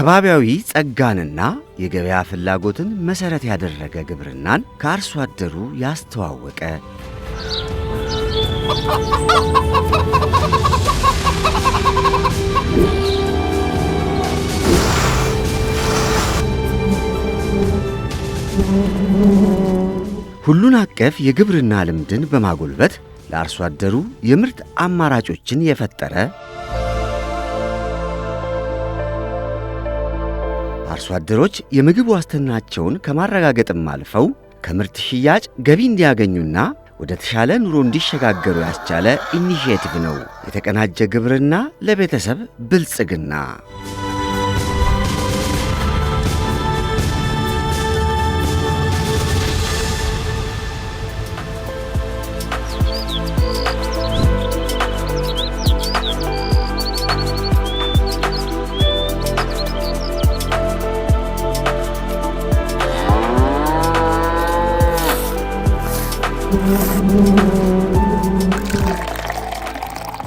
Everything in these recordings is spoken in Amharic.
ከባቢያዊ ጸጋንና የገበያ ፍላጎትን መሰረት ያደረገ ግብርናን ከአርሶ አደሩ ያስተዋወቀ ሁሉን አቀፍ የግብርና ልምድን በማጎልበት ለአርሶ አደሩ የምርት አማራጮችን የፈጠረ አርሶ አደሮች የምግብ ዋስትናቸውን ከማረጋገጥም አልፈው ከምርት ሽያጭ ገቢ እንዲያገኙና ወደ ተሻለ ኑሮ እንዲሸጋገሩ ያስቻለ ኢኒሺዬቲቭ ነው። የተቀናጀ ግብርና ለቤተሰብ ብልጽግና።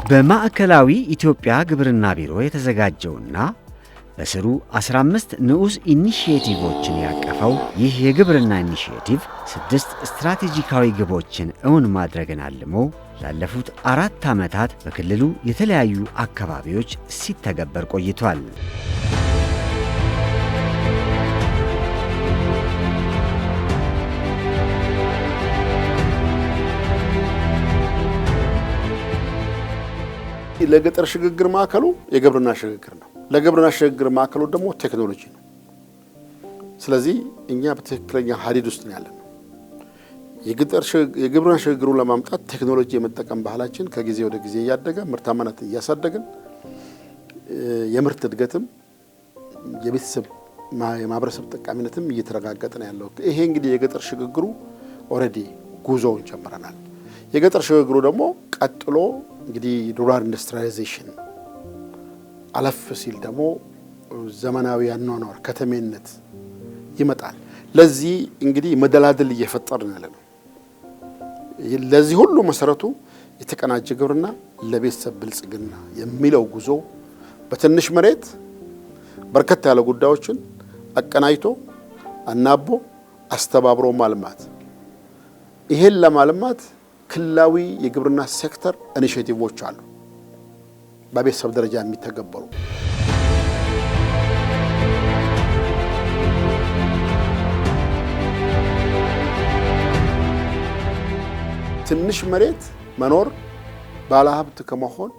በማዕከላዊ ኢትዮጵያ ግብርና ቢሮ የተዘጋጀውና በስሩ 15 ንዑስ ኢኒሺዬቲቮችን ያቀፈው ይህ የግብርና ኢኒሺዬቲቭ 6 ስትራቴጂካዊ ግቦችን እውን ማድረግን አልሞ ላለፉት 4 ዓመታት በክልሉ የተለያዩ አካባቢዎች ሲተገበር ቆይቷል። ለገጠር ሽግግር ማዕከሉ የግብርና ሽግግር ነው። ለግብርና ሽግግር ማዕከሉ ደግሞ ቴክኖሎጂ ነው። ስለዚህ እኛ በትክክለኛ ሀዲድ ውስጥ ነው ያለነው። የግብርና ሽግግሩን ለማምጣት ቴክኖሎጂ የመጠቀም ባህላችን ከጊዜ ወደ ጊዜ እያደገ ምርታማነት እያሳደገን የምርት እድገትም የቤተሰብ የማህበረሰብ ጠቃሚነትም እየተረጋገጠ ነው ያለው። ይሄ እንግዲህ የገጠር ሽግግሩ ኦልሬዲ ጉዞውን ጀምረናል። የገጠር ሽግግሩ ደግሞ ቀጥሎ እንግዲህ ሩራል ኢንዱስትሪያላይዜሽን አለፍ ሲል ደግሞ ዘመናዊ አኗኗር ከተሜነት ይመጣል። ለዚህ እንግዲህ መደላደል እየፈጠርን ያለ ነው። ለዚህ ሁሉ መሰረቱ የተቀናጀ ግብርና ለቤተሰብ ብልጽግና የሚለው ጉዞ በትንሽ መሬት በርከት ያለ ጉዳዮችን አቀናጅቶ አናቦ አስተባብሮ ማልማት። ይሄን ለማልማት ክልላዊ የግብርና ሴክተር ኢኒሺዬቲቮች አሉ በቤተሰብ ደረጃ የሚተገበሩ። ትንሽ መሬት መኖር ባለሀብት ከመሆን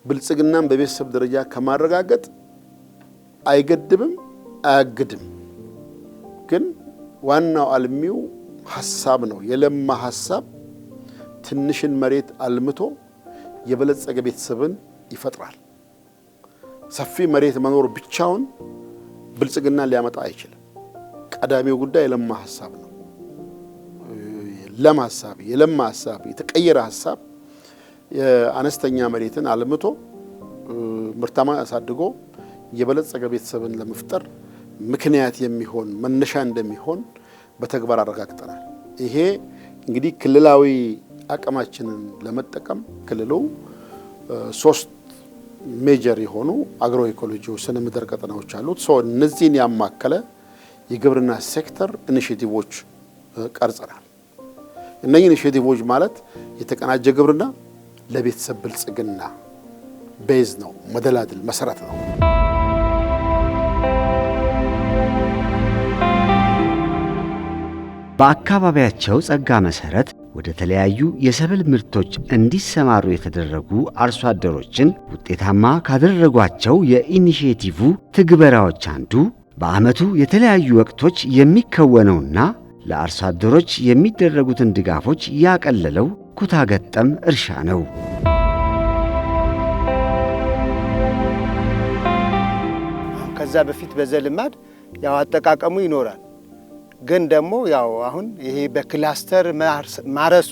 ብልጽግናን በቤተሰብ ደረጃ ከማረጋገጥ አይገድብም አያግድም። ግን ዋናው አልሚው ሐሳብ ነው። የለማ ሐሳብ ትንሽን መሬት አልምቶ የበለጸገ ቤተሰብን ይፈጥራል። ሰፊ መሬት መኖር ብቻውን ብልጽግና ሊያመጣ አይችልም። ቀዳሚው ጉዳይ የለማ ሐሳብ ነው። የለማ ሐሳብ የተቀየረ ሐሳብ የአነስተኛ መሬትን አልምቶ ምርታማ አሳድጎ የበለጸገ ቤተሰብን ለመፍጠር ምክንያት የሚሆን መነሻ እንደሚሆን በተግባር አረጋግጠናል። ይሄ እንግዲህ ክልላዊ አቅማችንን ለመጠቀም ክልሉ 3 ሜጀር የሆኑ አግሮ ኢኮሎጂ ስነ ምህዳር ቀጠናዎች አሉት። እነዚህን ያማከለ የግብርና ሴክተር ኢኒሺዬቲቮች ቀርጸናል። እነዚህ ኢኒሺዬቲቮች ማለት የተቀናጀ ግብርና ለቤተሰብ ብልጽግና ቤዝ ነው፣ መደላድል መሰረት ነው። በአካባቢያቸው ጸጋ መሰረት ወደ ተለያዩ የሰብል ምርቶች እንዲሰማሩ የተደረጉ አርሶ አደሮችን ውጤታማ ካደረጓቸው የኢኒሺዬቲቭ ትግበራዎች አንዱ በዓመቱ የተለያዩ ወቅቶች የሚከወነውና ለአርሶ አደሮች የሚደረጉትን ድጋፎች ያቀለለው ኩታ ገጠም እርሻ ነው። ከዛ በፊት በዘልማድ ያው አጠቃቀሙ ይኖራል። ግን ደግሞ ያው አሁን ይሄ በክላስተር ማረሱ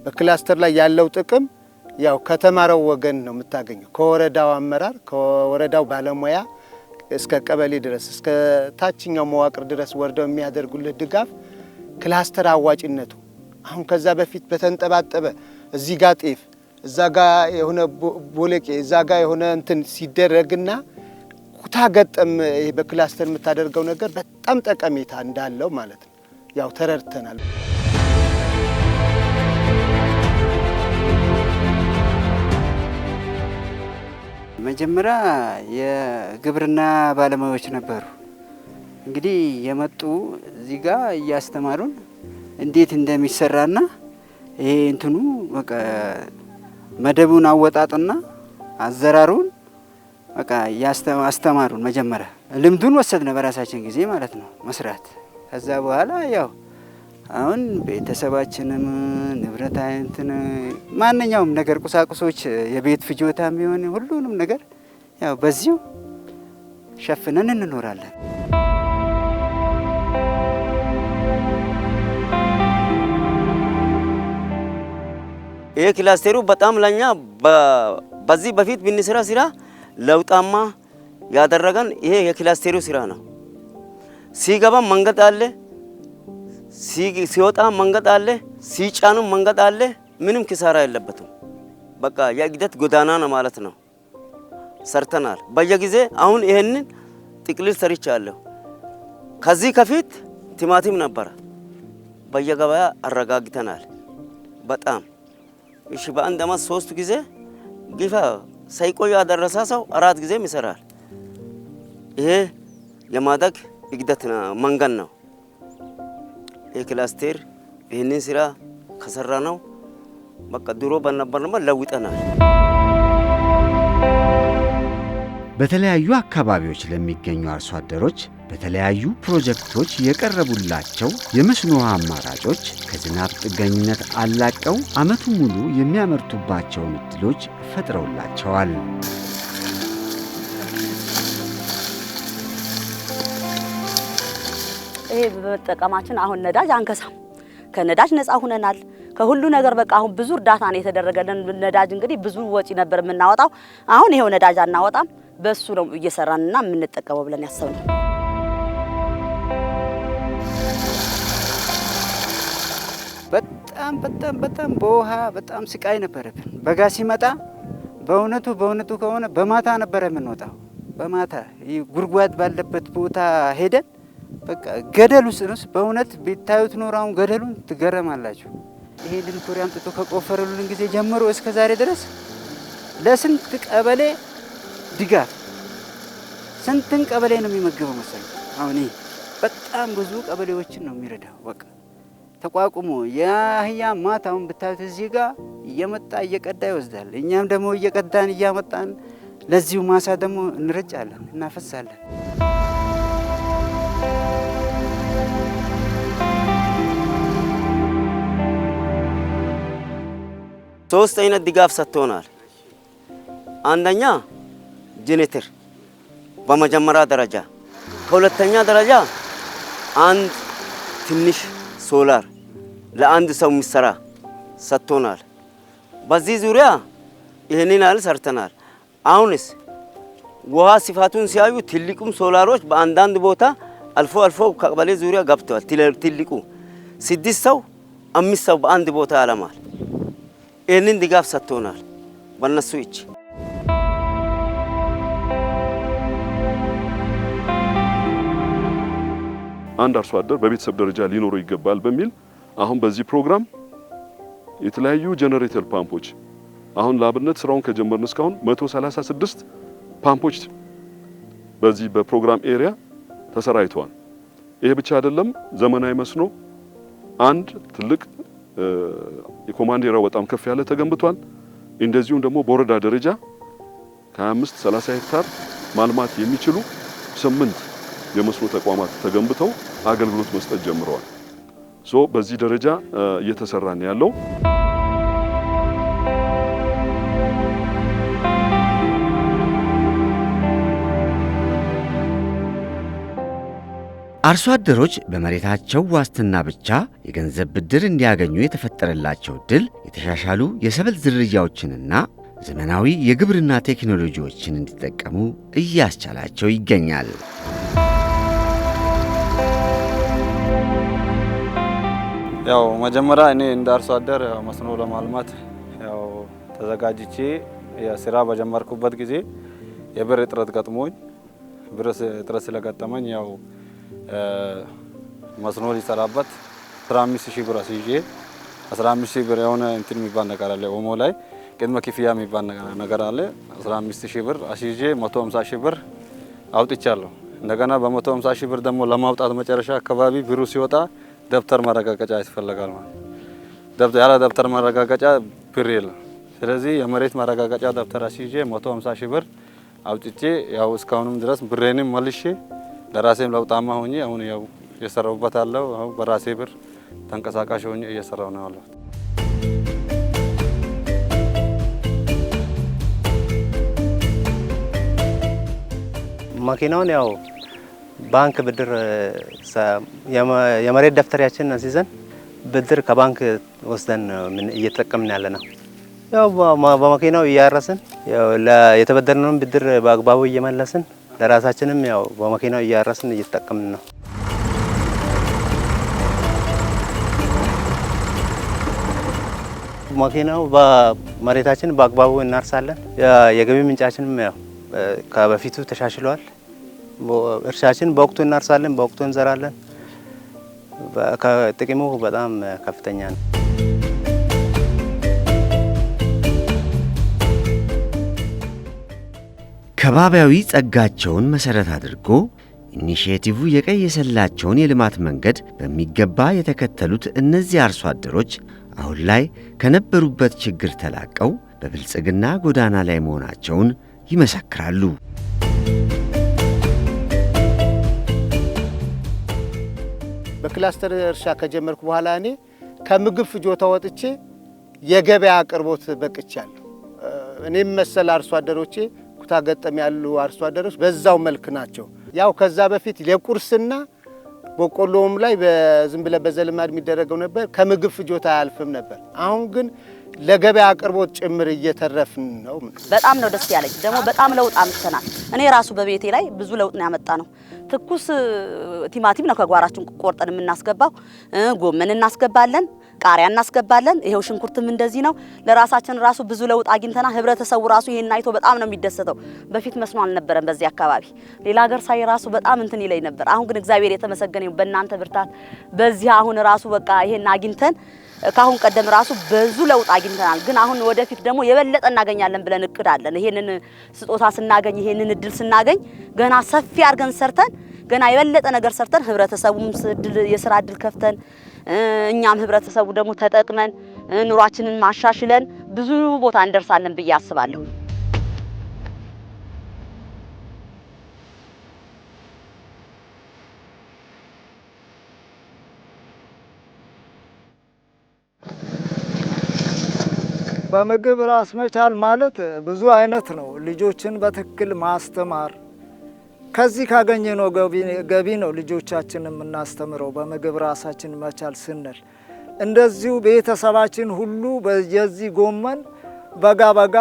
በክላስተር ላይ ያለው ጥቅም ያው ከተማረው ወገን ነው የምታገኘው። ከወረዳው አመራር ከወረዳው ባለሙያ እስከ ቀበሌ ድረስ እስከ ታችኛው መዋቅር ድረስ ወርደው የሚያደርጉልህ ድጋፍ ክላስተር አዋጭነቱ አሁን ከዛ በፊት በተንጠባጠበ እዚህ ጋር ጤፍ እዛ ጋር የሆነ ቦለቄ እዛ ጋር የሆነ እንትን ሲደረግና ኩታ ገጠም ይሄ በክላስተር የምታደርገው ነገር በጣም ጠቀሜታ እንዳለው ማለት ነው ያው ተረድተናል። መጀመሪያ የግብርና ባለሙያዎች ነበሩ እንግዲህ የመጡ እዚህ ጋር እያስተማሩን እንዴት እንደሚሰራና ይሄ እንትኑ በቃ መደቡን አወጣጥና አዘራሩን በቃ ያስተማሩን። መጀመሪያ ልምዱን ወሰድነ በራሳችን ጊዜ ማለት ነው መስራት። ከዛ በኋላ ያው አሁን ቤተሰባችንም ንብረት እንትን ማንኛውም ነገር ቁሳቁሶች የቤት ፍጆታም ቢሆን ሁሉንም ነገር ያው በዚሁ ሸፍነን እንኖራለን። ይሄ ክላስተሩ በጣም ለኛ በዚህ በፊት ብንሰራ ስራ ለውጣማ ያደረገን ይሄ የክላስተሩ ስራ ነው። ሲገባ መንገድ አለ፣ ሲወጣ መንገድ አለ፣ ሲጫኑ መንገድ አለ። ምንም ኪሳራ የለበትም። በቃ የእድገት ጎዳና ነው ማለት ነው። ሰርተናል በየጊዜ። አሁን ይሄንን ጥቅልል ሰርቻለሁ። ከዚህ ከፊት ቲማቲም ነበረ፣ በየገበያ አረጋግተናል። በጣም እሺ፣ በአንድ አመት 3 ጊዜ ግፋ ሳይቆይ ያደረሰ ሰው 4 ጊዜም ይሰራል። ይሄ የማደግ እድገት መንገድ ነው። የክላስተር ይህንን ስራ ከሰራ ነው በቃ ድሮ በነበርነው ለውጠናል። በተለያዩ አካባቢዎች ለሚገኙ አርሶ አደሮች በተለያዩ ፕሮጀክቶች የቀረቡላቸው የመስኖ ውሃ አማራጮች ከዝናብ ጥገኝነት አላቀው ዓመቱን ሙሉ የሚያመርቱባቸውን እድሎች ፈጥረውላቸዋል። ይሄ በመጠቀማችን አሁን ነዳጅ አንከሳም፣ ከነዳጅ ነፃ ሁነናል። ከሁሉ ነገር በቃ አሁን ብዙ እርዳታ ነው የተደረገልን። ነዳጅ እንግዲህ ብዙ ወጪ ነበር የምናወጣው። አሁን ይሄው ነዳጅ አናወጣም። በሱ ነው እየሰራንና የምንጠቀመው ብለን ያሰብነው። በጣም በውሃ በጣም ስቃይ ነበረብን። በጋ ሲመጣ በእውነቱ ከሆነ በማታ ነበረ የምንወጣው። በማታ ጉድጓድ ባለበት ቦታ ሄደን በቃ ገደል ውስጥ ነው። በእውነት ቢታዩት ኖር አሁን ገደሉን ትገረማላችሁ። ይሄንን ኩሬ አምጥቶ ከቆፈረሉልን ጊዜ ጀምሮ እስከ ዛሬ ድረስ ለስንት ቀበሌ ድጋፍ ስንትን ቀበሌ ነው የሚመግበው መሰለኝ። አሁን ይሄ በጣም ብዙ ቀበሌዎችን ነው የሚረዳው። በቃ ተቋቁሞ የአህያ ማታውን ብታዩት እዚህ ጋር እየመጣ እየቀዳ ይወስዳል። እኛም ደግሞ እየቀዳን እያመጣን ለዚሁ ማሳ ደግሞ እንረጫለን፣ እናፈሳለን። ሶስት አይነት ድጋፍ ሰጥቶናል። አንደኛ ጄኔሬተር በመጀመሪያ ደረጃ፣ ከሁለተኛ ደረጃ አንድ ትንሽ ሶላር ለአንድ ሰው የሚሰራ ሰጥቶናል። በዚህ ዙሪያ ይሄንን ያህል ሰርተናል። አሁንስ ውሃ ስፋቱን ሲያዩ ትልቁም ሶላሮች በአንዳንድ ቦታ አልፎ ከቀበሌ ዙሪያ ገብተዋል። ትልቁ 6 ሰው 5 ሰው በአንድ ቦታ ያለማል። ይህንን ድጋፍ ሰጥቶናል በእነሱ እጅ። አንድ አርሶ አደር በቤተሰብ ደረጃ ሊኖረው ይገባል በሚል አሁን በዚህ ፕሮግራም የተለያዩ ጄኔሬተር ፓምፖች አሁን ለአብነት ስራውን ከጀመርን እስካሁን 136 ፓምፖች በዚህ በፕሮግራም ኤሪያ ተሰራይተዋል። ይሄ ብቻ አይደለም፣ ዘመናዊ መስኖ አንድ ትልቅ የኮማንድ ኤሪያው በጣም ከፍ ያለ ተገንብቷል። እንደዚሁም ደግሞ በወረዳ ደረጃ ከ25 30 ሄክታር ማልማት የሚችሉ 8 የመስኖ ተቋማት ተገንብተው አገልግሎት መስጠት ጀምረዋል። በዚህ ደረጃ እየተሰራ ነው ያለው። አርሶ አደሮች በመሬታቸው ዋስትና ብቻ የገንዘብ ብድር እንዲያገኙ የተፈጠረላቸው እድል የተሻሻሉ የሰብል ዝርያዎችንና ዘመናዊ የግብርና ቴክኖሎጂዎችን እንዲጠቀሙ እያስቻላቸው ይገኛል። ያው መጀመሪያ እኔ እንደ አርሶ አደር መስኖ ለማልማት ያው ተዘጋጅቼ ስራ በጀመርኩበት ጊዜ የብር እጥረት ገጥሞኝ ብር እጥረት ስለገጠመኝ ያው መስኖ ሊሰራበት 15000 ብር አስይዤ 15000 ብር የሆነ እንትን የሚባል ነገር አለ ኦሞ ላይ ቅድመ ክፍያ የሚባል ነገር አለ 15000 ብር አስይዤ 150000 ብር አውጥቻለሁ። እንደገና በ150000 ብር ደግሞ ለማውጣት መጨረሻ አካባቢ ብሩ ሲወጣ ደብተር ማረጋገጫ ያስፈልጋል ማለት ያለ ደብተር ማረጋገጫ ብር የለም። ስለዚህ የመሬት ማረጋገጫ ደብተር አስይዤ 150000 ብር አውጥቼ ያው እስካሁንም ድረስ ብሬንም መልሼ ለራሴም ለውጣማ ሆኜ አሁን ያው እየሰራሁበት አለው። አሁን በራሴ ብር ተንቀሳቃሽ ሆኜ እየሰራሁ ነው ያለው። መኪናውን ያው ባንክ ብድር የመሬት ደብተሪያችንን አስይዘን ብድር ከባንክ ወስደን እየተጠቀምን ያለ ነው። ያው በመኪናው እያረስን ያው የተበደርነውን ብድር በአግባቡ እየመለስን ለራሳችንም ያው በመኪናው እያረስን እየተጠቀምን ነው። መኪናው በመሬታችን በአግባቡ እናርሳለን። የገቢ ምንጫችንም ያው ከበፊቱ ተሻሽሏል። እርሻችን በወቅቱ እናርሳለን፣ በወቅቱ እንዘራለን። ጥቅሙ በጣም ከፍተኛ ነው። ከባቢያዊ ጸጋቸውን መሰረት አድርጎ ኢኒሼቲቭ የቀየሰላቸውን የልማት መንገድ በሚገባ የተከተሉት እነዚህ አርሶ አደሮች አሁን ላይ ከነበሩበት ችግር ተላቀው በብልጽግና ጎዳና ላይ መሆናቸውን ይመሰክራሉ። በክላስተር እርሻ ከጀመርኩ በኋላ እኔ ከምግብ ፍጆታ ወጥቼ የገበያ አቅርቦት በቅቻለሁ። እኔም መሰል አርሶ አደሮቼ ኩታ ገጠም ያሉ አርሶ አደሮች በዛው መልክ ናቸው። ያው ከዛ በፊት ለቁርስና በቆሎም ላይ በዝም ብለ በዘልማድ የሚደረገው ነበር፣ ከምግብ ፍጆታ አያልፍም ነበር። አሁን ግን ለገበያ አቅርቦት ጭምር እየተረፍን ነው። በጣም ነው ደስ ያለኝ። ደግሞ በጣም ለውጥ አምጥተናል። እኔ ራሱ በቤቴ ላይ ብዙ ለውጥ ነው ያመጣ ነው። ትኩስ ቲማቲም ነው ከጓራችን ቆርጠን የምናስገባው። ጎመን እናስገባለን፣ ቃሪያ እናስገባለን። ይሄው ሽንኩርትም እንደዚህ ነው። ለራሳችን ራሱ ብዙ ለውጥ አግኝተናል። ህብረተሰቡ ራሱ ይሄን አይቶ በጣም ነው የሚደሰተው። በፊት መስኖ አልነበረም በዚህ አካባቢ። ሌላ ሀገር ሳይ ራሱ በጣም እንትን ይለኝ ነበር። አሁን ግን እግዚአብሔር የተመሰገነ ይሁን በእናንተ ብርታት በዚህ አሁን ራሱ በቃ ይሄን አግኝተን ካሁን ቀደም ራሱ ብዙ ለውጥ አግኝተናል። ግን አሁን ወደፊት ደግሞ የበለጠ እናገኛለን ብለን እቅድ አለን። ይሄንን ስጦታ ስናገኝ ይሄንን እድል ስናገኝ ገና ሰፊ አድርገን ሰርተን ገና የበለጠ ነገር ሰርተን ህብረተሰቡም የስራ እድል ከፍተን እኛም ህብረተሰቡ ደግሞ ተጠቅመን ኑሯችንን ማሻሽለን ብዙ ቦታ እንደርሳለን ብዬ አስባለሁ። በምግብ ራስ መቻል ማለት ብዙ አይነት ነው። ልጆችን በትክክል ማስተማር፣ ከዚህ ካገኘነው ገቢ ነው ልጆቻችንን የምናስተምረው። በምግብ ራሳችን መቻል ስንል እንደዚሁ ቤተሰባችን ሁሉ በየዚህ ጎመን በጋ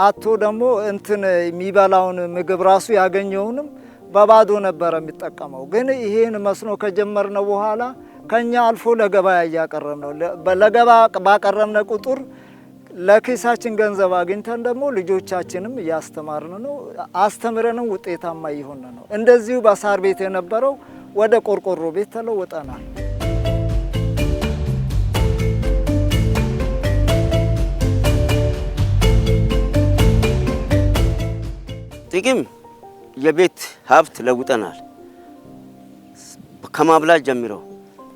አቶ ደግሞ እንትን የሚበላውን ምግብ ራሱ ያገኘውንም በባዶ ነበር የሚጠቀመው። ግን ይሄን መስኖ ከጀመርነው በኋላ ከኛ አልፎ ለገበያ እያቀረብን ነው። ለገበያ ባቀረብነ ቁጥር ለኪሳችን ገንዘብ አግኝተን ደግሞ ልጆቻችንም እያስተማርን ነው። አስተምረንም ውጤታማ እየሆነ ነው። እንደዚሁ በሳር ቤት የነበረው ወደ ቆርቆሮ ቤት ተለውጠናል። ጥቅም የቤት ሀብት ለውጠናል። ከማብላት ጀምሮ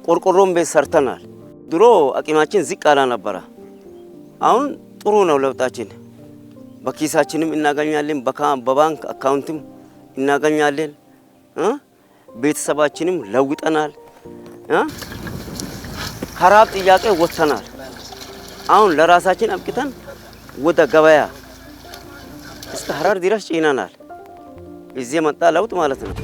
ቆርቆሮም ቤት ሰርተናል። ድሮ አቂማችን ዝቅ ያለ ነበረ። አሁን ጥሩ ነው ለውጣችን። በኪሳችንም እናገኛለን፣ በባንክ አካውንትም እናገኛለን። ቤተሰባችንም ለውጠናል። ከራብ ጥያቄ ወጥተናል። አሁን ለራሳችን አብቅተን ወደ ገበያ እስከ ሀረር ድረስ ጭነናል። እዚህ መጣ ለውጥ ማለት ነው።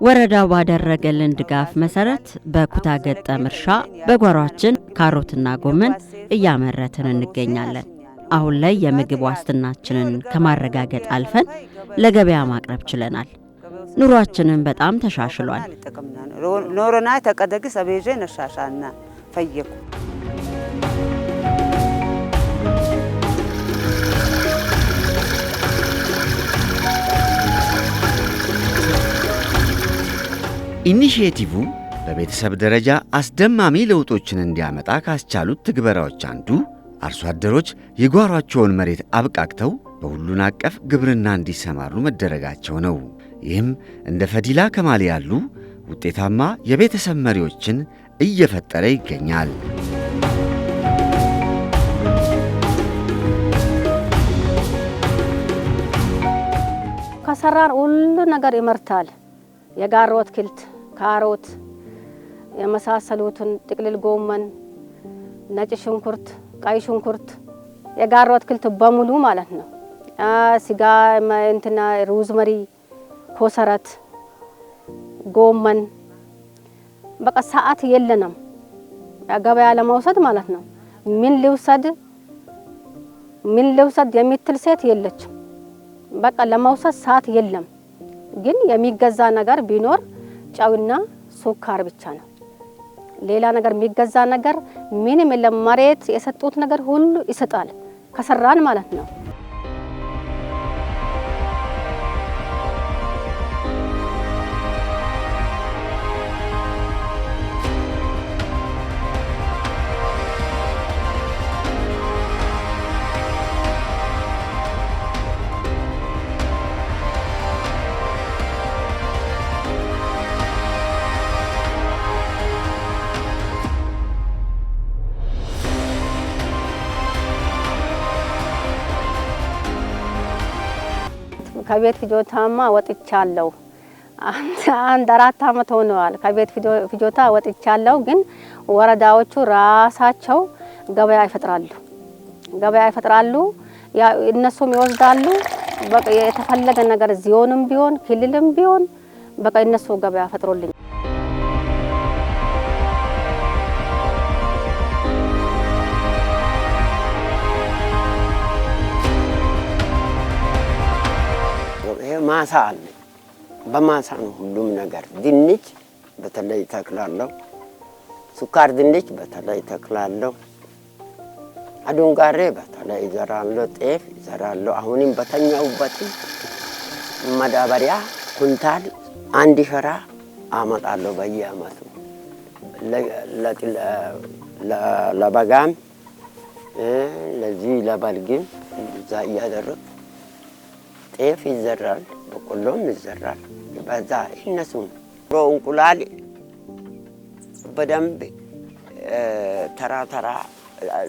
ወረዳው ባደረገልን ድጋፍ መሰረት በኩታ ገጠም እርሻ በጓሯችን ካሮትና ጎመን እያመረትን እንገኛለን። አሁን ላይ የምግብ ዋስትናችንን ከማረጋገጥ አልፈን ለገበያ ማቅረብ ችለናል። ኑሯችንን በጣም ተሻሽሏል። ኖሮና ተቀደግ ሰቤጀ ነሻሻና ፈየኩ ኢኒሺዬቲቭ በቤተሰብ ደረጃ አስደማሚ ለውጦችን እንዲያመጣ ካስቻሉት ትግበራዎች አንዱ አርሶ አደሮች የጓሯቸውን መሬት አብቃቅተው በሁሉን አቀፍ ግብርና እንዲሰማሩ መደረጋቸው ነው። ይህም እንደ ፈዲላ ከማል ያሉ ውጤታማ የቤተሰብ መሪዎችን እየፈጠረ ይገኛል። ከሰራን ሁሉ ነገር ይመርታል። የጋሮ አትክልት፣ ካሮት የመሳሰሉትን ጥቅልል ጎመን፣ ነጭ ሽንኩርት፣ ቀይ ሽንኩርት የጋሮ አትክልት በሙሉ ማለት ነው። ስጋ እንትና ሩዝመሪ፣ ኮሰረት፣ ጎመን በቃ ሰዓት የለንም ገበያ ለመውሰድ ማለት ነው። ምን ልውሰድ የሚትል ሴት የለችም። በቃ ለመውሰድ ሰዓት የለም። ግን የሚገዛ ነገር ቢኖር ጨውና ሱካር ብቻ ነው። ሌላ ነገር የሚገዛ ነገር ምንም የለም። መሬት የሰጡት ነገር ሁሉ ይሰጣል ከሰራን ማለት ነው። ከቤት ፍጆታማ ወጥቻለሁ። አንድ 4 አመት ሆነዋል ከቤት ፍጆታ ወጥቻለሁ። ግን ወረዳዎቹ ራሳቸው ገበያ ይፈጥራሉ። ያ እነሱም ይወስዳሉ። በቃ የተፈለገ ነገር ዚዮንም ቢሆን ክልልም ቢሆን በቃ እነሱ ገበያ ፈጥሮልኝ ማሳ አለ። በማሳ ነው ሁሉም ነገር። ድንች በተለይ ተክላለሁ፣ ሱካር ድንች በተለይ ተክላለሁ፣ አዱንጋሬ በተለይ ይዘራለሁ፣ ጤፍ ይዘራለሁ። አሁንም በተኛውበት መዳበሪያ ኩንታል 1 ሸራ አመጣለሁ በየአመቱ ለበጋም ለዚህ ለበልግም እዛ እያደረኩ ጤፍ ይዘራል፣ በቆሎም ይዘራል። በዛ እነሱ እንቁላል በደንብ ተራ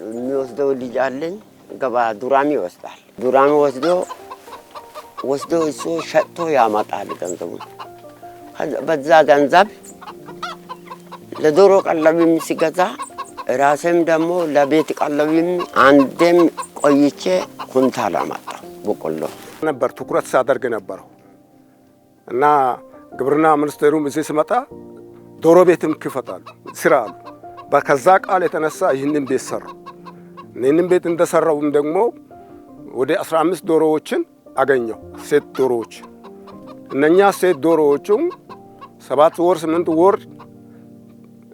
የሚወስደው ልጅ አለኝ። ገባ ዱራሚ ይወስዳል። ዱራሚ ወስዶ እሱ ሸጥቶ ያመጣል ገንዘቡን። በዛ ገንዘብ ለዶሮ ቀለብም ሲገዛ ራሴም ደግሞ ለቤት ቀለብም አንዴም ቆይቼ ኩንታል አመጣ በቆሎ ነበር ትኩረት ሳደርግ ነበረው እና ግብርና ሚኒስቴሩም እዚህ ሲመጣ ዶሮ ቤትም ክፈታሉ ስራ አሉ። በከዛ ቃል የተነሳ ይህንን ቤት ሰራው። ይህንን ቤት እንደሰራውም ደግሞ ወደ 15 ዶሮዎችን አገኘው፣ ሴት ዶሮዎች። እነኛ ሴት ዶሮዎቹም 7 ወር 8 ወር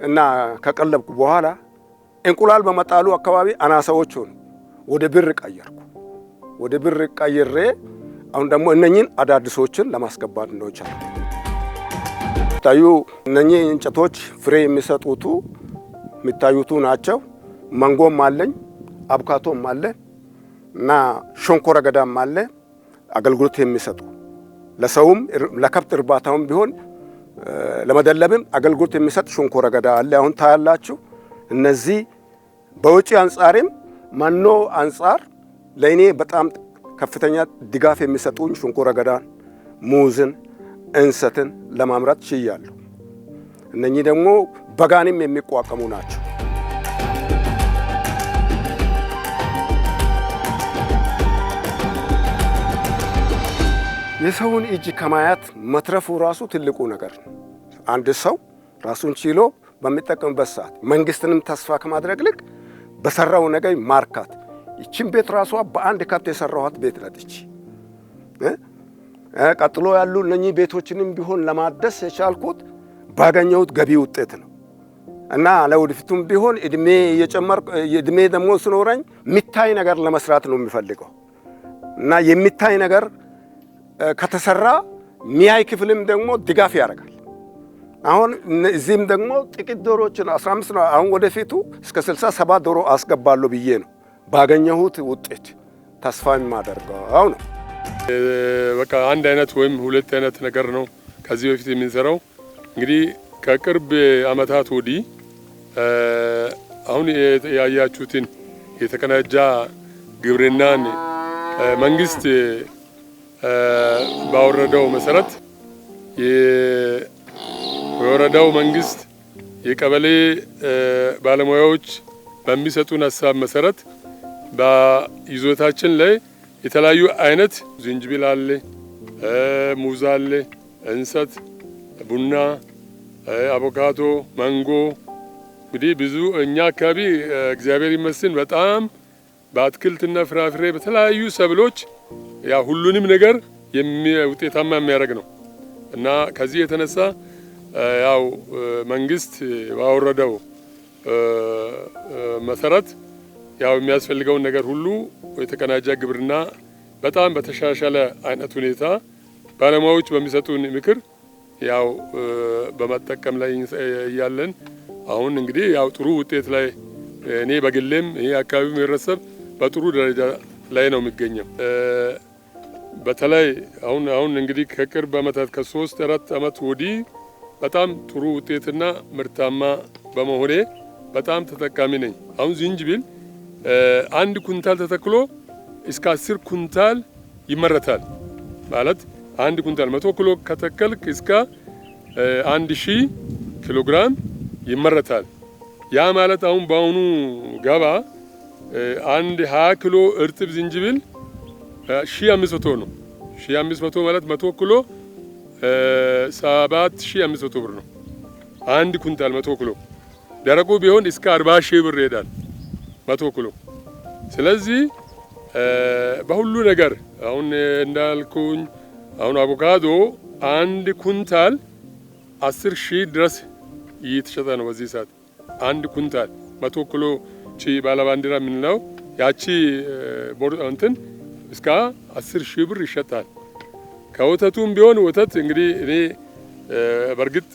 እና ከቀለብኩ በኋላ እንቁላል በመጣሉ አካባቢ አናሳዎች ሆኑ። ወደ ብር ቀየርኩ። ወደ ብር ቀይሬ አሁን ደግሞ እነኚህን አዳዲሶችን ለማስገባት ነው ቻለ። ታዩ እነኚህ እንጨቶች ፍሬ የሚሰጡቱ የሚታዩቱ ናቸው። ማንጎም አለኝ፣ አብካቶም አለ እና ሸንኮራ አገዳም አለ። አገልግሎት የሚሰጡ ለሰውም ለከብት እርባታውም ቢሆን ለመደለብም አገልግሎት የሚሰጥ ሸንኮራ አገዳ አለ። አሁን ታያላችሁ። እነዚህ በውጪ አንጻርም መኖ አንጻር ለእኔ በጣም ከፍተኛ ድጋፍ የሚሰጡኝ ሸንኮራ አገዳን፣ ሙዝን፣ እንሰትን ለማምረት ችያለሁ። እነኚህ ደግሞ በጋንም የሚቋቋሙ ናቸው። የሰውን እጅ ከማየት መትረፉ ራሱ ትልቁ ነገር ነው። አንድ ሰው ራሱን ችሎ በሚጠቀምበት ሰዓት መንግስትንም ተስፋ ከማድረግ ልክ በሰራው ነገር ማርካት። ይችን ቤት ራሷ በአንድ ከብት የሰራኋት ቤት ናት። ቀጥሎ ያሉ እነኚህ ቤቶችንም ቢሆን ለማደስ የቻልኩት ባገኘሁት ገቢ ውጤት ነው እና ለወደፊቱም ቢሆን እድሜ ደግሞ ስኖረኝ የሚታይ ነገር ለመስራት ነው የሚፈልገው እና የሚታይ ነገር ከተሰራ ሚያይ ክፍልም ደግሞ ድጋፍ ያደርጋል። አሁን እዚህም ደግሞ ጥቂት ዶሮዎችን 15 ነው። አሁን ወደፊቱ እስከ 67 ዶሮ አስገባለሁ ብዬ ነው ባገኘሁት ውጤት ተስፋ የማደርገው ነው። በቃ አንድ አይነት ወይም ሁለት አይነት ነገር ነው ከዚህ በፊት የምንሰራው። እንግዲህ ከቅርብ አመታት ወዲህ አሁን ያያችሁትን የተቀናጀ ግብርናን መንግስት ባወረደው መሰረት የወረዳው መንግስት የቀበሌ ባለሙያዎች በሚሰጡን ሀሳብ መሰረት በይዞታችን ላይ የተለያዩ አይነት ዝንጅብል አለ፣ ሙዝ አለ፣ እንሰት፣ ቡና፣ አቮካዶ፣ ማንጎ እንግዲህ ብዙ እኛ አካባቢ እግዚአብሔር ይመስገን በጣም በአትክልትና ፍራፍሬ በተለያዩ ሰብሎች ያ ሁሉንም ነገር ውጤታማ የሚያደርግ ነው እና ከዚህ የተነሳ ያው መንግስት ባወረደው መሰረት ያው የሚያስፈልገውን ነገር ሁሉ የተቀናጀ ግብርና በጣም በተሻሻለ አይነት ሁኔታ ባለሙያዎች በሚሰጡን ምክር ያው በመጠቀም ላይ ያለን አሁን እንግዲህ ያው ጥሩ ውጤት ላይ እኔ በግሌም ይሄ አካባቢው ማህበረሰብ በጥሩ ደረጃ ላይ ነው የሚገኘው። በተለይ አሁን እንግዲህ ከቅርብ አመታት ከ3-4 አመት ወዲህ በጣም ጥሩ ውጤትና ምርታማ በመሆኔ በጣም ተጠቃሚ ነኝ። አሁን ዝንጅብል 1 ኩንታል ተተክሎ እስከ 10 ኩንታል ይመረታል ማለት 1 ኩንታል 100 ኪሎ ከተከልክ እስከ 1000 ኪሎ ግራም ይመረታል። ያ ማለት አሁን በአሁኑ ገባ አንድ 20 ኪሎ እርጥብ ዝንጅብል 1500 ነው። 1500 ማለት 100 ኪሎ 7500 ብር ነው። 1 ኩንታል 100 ኪሎ ደረቁ ቢሆን እስከ 40,000 ብር ይሄዳል 100 ኪሎ። ስለዚህ በሁሉ ነገር አሁን እንዳልኩኝ አሁን አቮካዶ 1 ኩንታል 10,000 ድረስ እየተሸጠ ነው በዚህ ሰዓት። 1 ኩንታል 100 ኪሎ ቺ ባለባንዲራ የምንለው ያቺ እንትን እስከ 10,000 ብር ይሸጣል። ከወተቱም ቢሆን ወተት እንግዲህ እኔ በርግጥ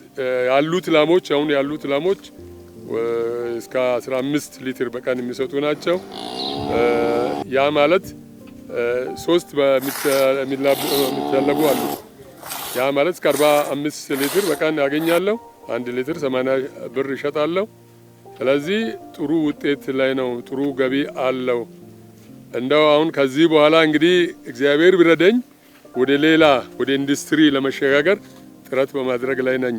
ያሉት ላሞች አሁን ያሉት ላሞች እስከ 15 ሊትር በቀን የሚሰጡ ናቸው። ያ ማለት 3 የሚታለቡ አሉ። ያ ማለት እስከ 45 ሊትር በቀን ያገኛለሁ። 1 ሊትር 80 ብር ይሸጣለሁ። ስለዚህ ጥሩ ውጤት ላይ ነው፣ ጥሩ ገቢ አለው። እንደው አሁን ከዚህ በኋላ እንግዲህ እግዚአብሔር ቢረዳኝ ወደ ሌላ ወደ ኢንዱስትሪ ለመሸጋገር ጥረት በማድረግ ላይ ነኝ።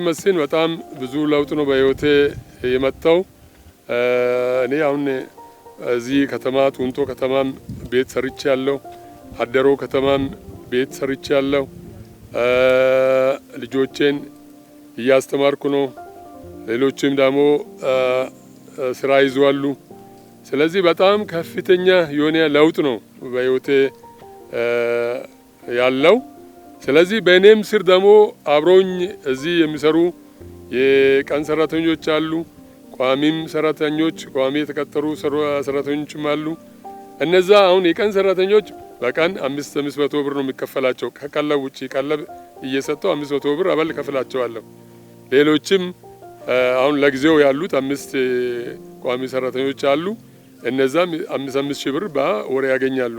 መስን በጣም ብዙ ለውጥ ነው በህይወቴ የመጣው። እኔ አሁን እዚህ ከተማ ቱንቶ ከተማም ቤት ሰርቼ ያለው፣ አደሮ ከተማም ቤት ሰርቼ ያለው፣ ልጆቼን እያስተማርኩ ነው። ሌሎችም ደግሞ ስራ ይዘዋሉ። ስለዚህ በጣም ከፍተኛ የሆነ ለውጥ ነው በህይወቴ ያለው። ስለዚህ በእኔም ስር ደግሞ አብሮኝ እዚህ የሚሰሩ የቀን ሰራተኞች አሉ፣ ቋሚም ሰራተኞች፣ ቋሚ የተቀጠሩ ሰራተኞችም አሉ። እነዛ አሁን የቀን ሰራተኞች በቀን 500 ብር ነው የሚከፈላቸው። ከቀለብ ውጪ ቀለብ እየሰጠው 500 ብር አበል ከፍላቸዋለሁ። ሌሎችም አሁን ለጊዜው ያሉት 5 ቋሚ ሰራተኞች አሉ። እነዛም 5,000 ብር በወር ያገኛሉ።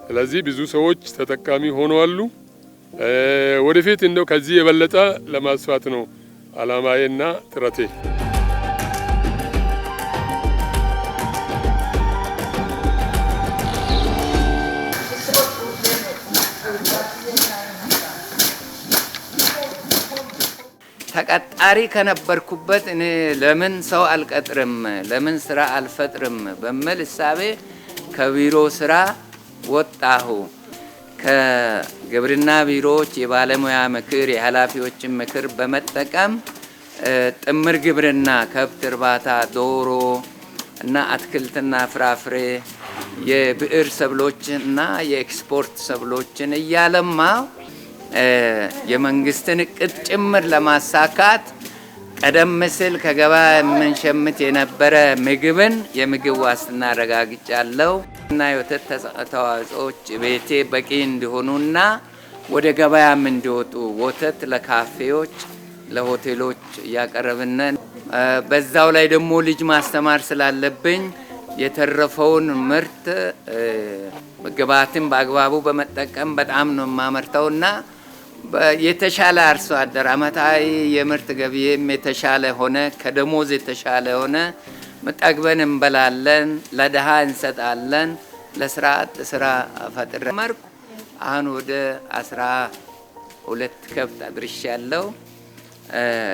ስለዚህ ብዙ ሰዎች ተጠቃሚ ሆነዋል። ወደፊት እንደው ከዚህ የበለጠ ለማስፋት ነው አላማዬና ጥረቴ። ተቀጣሪ ከነበርኩበት እኔ ለምን ሰው አልቀጥርም፣ ለምን ስራ አልፈጥርም በሚል እሳቤ ከቢሮ ስራ ወጣሁ። ከግብርና ቢሮዎች የባለሙያ ምክር፣ የኃላፊዎችን ምክር በመጠቀም ጥምር ግብርና፣ ከብት እርባታ፣ ዶሮ፣ እና አትክልትና ፍራፍሬ የብዕር ሰብሎችና የኤክስፖርት ሰብሎችን እያለማ የመንግስትን እቅድ ጭምር ለማሳካት ቀደም ሲል ከገበያ የምንሸምት የነበረ ምግብን የምግብ ዋስትና አረጋግጫለሁ እና የወተት ተዋጽኦች ቤቴ በቂ እንዲሆኑና ወደ ገበያም እንዲወጡ ወተት ለካፌዎች፣ ለሆቴሎች እያቀረብን በዛው ላይ ደግሞ ልጅ ማስተማር ስላለብኝ የተረፈውን ምርት ግብዓትን በአግባቡ በመጠቀም በጣም ነው የማመርተውና የተሻለ አርሶ አደር አመታዊ የምርት ገቢም የተሻለ ሆነ፣ ከደሞዝ የተሻለ ሆነ። ጠግበን እንበላለን፣ ለድሃ እንሰጣለን። ለስራ ስራ ፈጥረ መርኩ አሁን ወደ 12 ከብት አድርሻለሁ።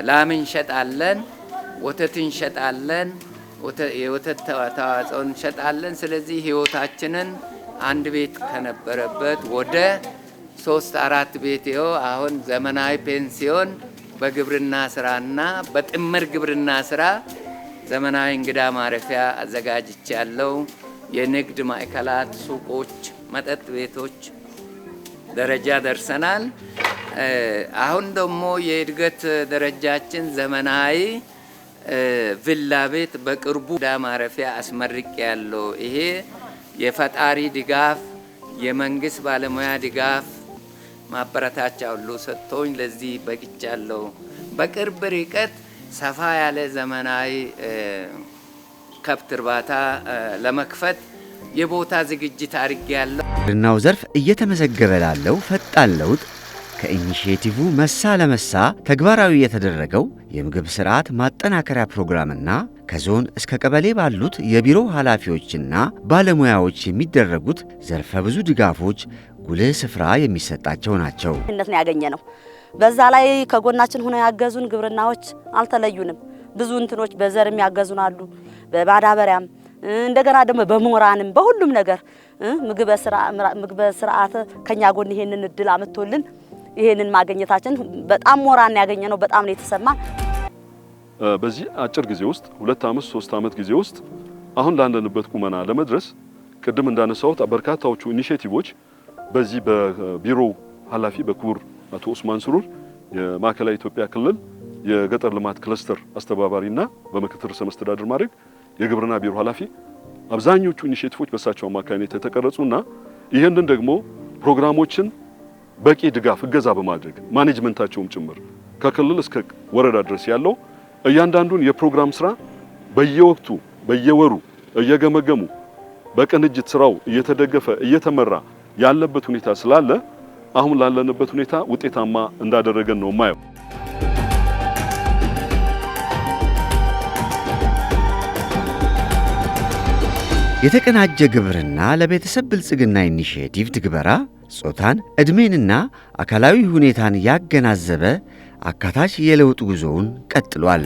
ላም እንሸጣለን፣ ወተት እንሸጣለን፣ የወተት ተዋጽኦ እንሸጣለን። ስለዚህ ህይወታችንን አንድ ቤት ከነበረበት ወደ 3-4 ቤት ይኸው አሁን ዘመናዊ ፔንሲዮን በግብርና ስራና በጥምር ግብርና ስራ ዘመናዊ እንግዳ ማረፊያ አዘጋጅቻለሁ። የንግድ ማዕከላት፣ ሱቆች፣ መጠጥ ቤቶች ደረጃ ደርሰናል። አሁን ደግሞ የእድገት ደረጃችን ዘመናዊ ቪላ ቤት በቅርቡ እንግዳ ማረፊያ አስመርቄያለሁ። ይሄ የፈጣሪ ድጋፍ፣ የመንግስት ባለሙያ ድጋፍ ማበረታቻ ሁሉ ሰጥቶኝ ለዚህ በቅቻለሁ። በቅርብ ርቀት ሰፋ ያለ ዘመናዊ ከብት እርባታ ለመክፈት የቦታ ዝግጅት አድርጌያለሁ። ግብርናው ዘርፍ እየተመዘገበ ላለው ፈጣን ለውጥ ከኢኒሼቲቭ መሳ ለመሳ ተግባራዊ የተደረገው የምግብ ስርዓት ማጠናከሪያ ፕሮግራምና ከዞን እስከ ቀበሌ ባሉት የቢሮ ኃላፊዎችና ባለሙያዎች የሚደረጉት ዘርፈ ብዙ ድጋፎች ጉልህ ስፍራ የሚሰጣቸው ናቸው። ነው ያገኘነው። በዛ ላይ ከጎናችን ሆነው ያገዙን ግብርናዎች አልተለዩንም። ብዙ እንትኖች በዘርም ያገዙን አሉ፣ በማዳበሪያም እንደገና ደግሞ በሞራንም በሁሉም ነገር ምግብ ስርዓት ከኛ ጎን ይሄንን እድል አመጥቶልን ይሄንን ማግኘታችን በጣም ሞራን ያገኘነው በጣም ነው የተሰማን። በዚህ አጭር ጊዜ ውስጥ 2 ዓመት 3 ዓመት ጊዜ ውስጥ አሁን ላለንበት ቁመና ለመድረስ ቅድም እንዳነሳሁት በርካታዎቹ ኢኒሼቲቮች በዚህ በቢሮ ኃላፊ በክቡር አቶ ኡስማን ስሩር የማዕከላዊ ኢትዮጵያ ክልል የገጠር ልማት ክለስተር አስተባባሪና በምክትል ርዕሰ መስተዳድር ማድረግ የግብርና ቢሮ ኃላፊ አብዛኞቹ ኢኒሼቲቮች በሳቸው አማካኝነት የተቀረጹና ይሄንን ደግሞ ፕሮግራሞችን በቂ ድጋፍ እገዛ በማድረግ ማኔጅመንታቸውም ጭምር ከክልል እስከ ወረዳ ድረስ ያለው እያንዳንዱን የፕሮግራም ስራ በየወቅቱ በየወሩ እየገመገሙ በቅንጅት ስራው እየተደገፈ እየተመራ ያለበት ሁኔታ ስላለ አሁን ላለንበት ሁኔታ ውጤታማ እንዳደረገን ነው ማየው። የተቀናጀ ግብርና ለቤተሰብ ብልጽግና ኢኒሼቲቭ ትግበራ ጾታን፣ ዕድሜንና አካላዊ ሁኔታን ያገናዘበ አካታች የለውጥ ጉዞውን ቀጥሏል።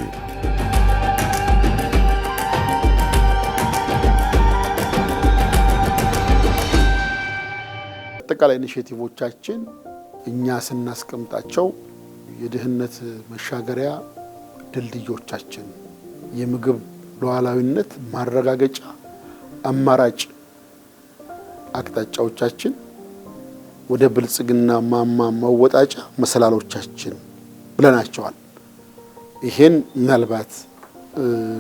አጠቃላይ ኢኒሼቲቮቻችን እኛ ስናስቀምጣቸው የድህነት መሻገሪያ ድልድዮቻችን፣ የምግብ ሉዓላዊነት ማረጋገጫ አማራጭ አቅጣጫዎቻችን፣ ወደ ብልጽግና ማማ መወጣጫ መሰላሎቻችን ብለናቸዋል። ይሄን ምናልባት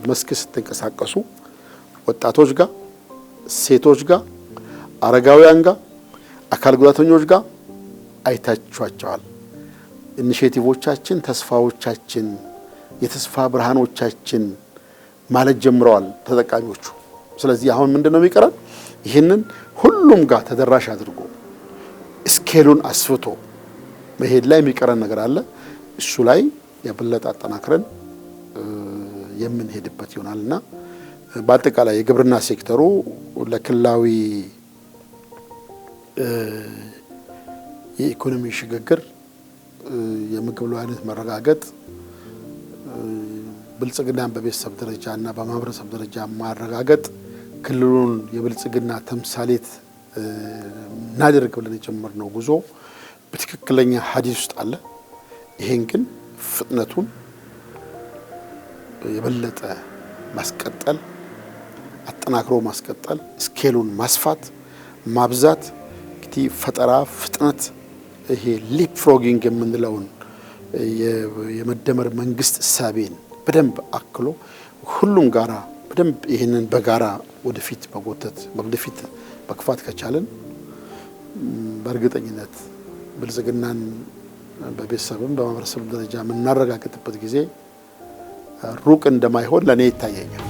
መስክ ስትንቀሳቀሱ ወጣቶች ጋር፣ ሴቶች ጋር፣ አረጋውያን ጋር፣ አካል ጉዳተኞች ጋር አይታችኋቸዋል። ኢኒሼቲቮቻችን ተስፋዎቻችን፣ የተስፋ ብርሃኖቻችን ማለት ጀምረዋል ተጠቃሚዎቹ። ስለዚህ አሁን ምንድነው የሚቀረን? ይህንን ሁሉም ጋር ተደራሽ አድርጎ ስኬሉን አስፍቶ መሄድ ላይ የሚቀረን ነገር አለ። እሱ ላይ የበለጠ አጠናክረን የምንሄድበት ይሆናልና በአጠቃላይ የግብርና ሴክተሩ ለክልላዊ የኢኮኖሚ ሽግግር፣ የምግብ ሉዓላዊነት መረጋገጥ፣ ብልጽግናን በቤተሰብ ደረጃ እና በማህበረሰብ ደረጃ ማረጋገጥ፣ ክልሉን የብልጽግና ተምሳሌት እናደርግ ብለን የጀመርነው ጉዞ በትክክለኛ ሀዲስ ውስጥ አለ። ይሄን ግን ፍጥነቱን የበለጠ ማስቀጠል፣ አጠናክሮ ማስቀጠል፣ ስኬሉን ማስፋት ማብዛት፣ እንግዲህ ፈጠራ ፍጥነት ይሄ ሊፕ ፍሮጊንግ የምንለውን የመደመር መንግስት እሳቤን በደንብ አክሎ ሁሉም ጋራ በደንብ ይህንን በጋራ ወደፊት መጎተት ወደፊት መግፋት ከቻለን በእርግጠኝነት ብልጽግናን በቤተሰብም በማህበረሰብ ደረጃ የምናረጋግጥበት ጊዜ ሩቅ እንደማይሆን ለእኔ ይታየኛል።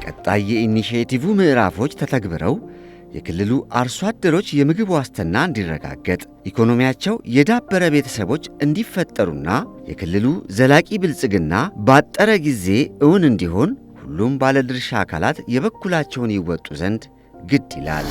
ቀጣይ የኢኒሼቲቭ ምዕራፎች ተተግብረው የክልሉ አርሶ አደሮች የምግብ ዋስትና እንዲረጋገጥ፣ ኢኮኖሚያቸው የዳበረ ቤተሰቦች እንዲፈጠሩና የክልሉ ዘላቂ ብልጽግና ባጠረ ጊዜ እውን እንዲሆን ሁሉም ባለድርሻ አካላት የበኩላቸውን ይወጡ ዘንድ ግድ ይላል።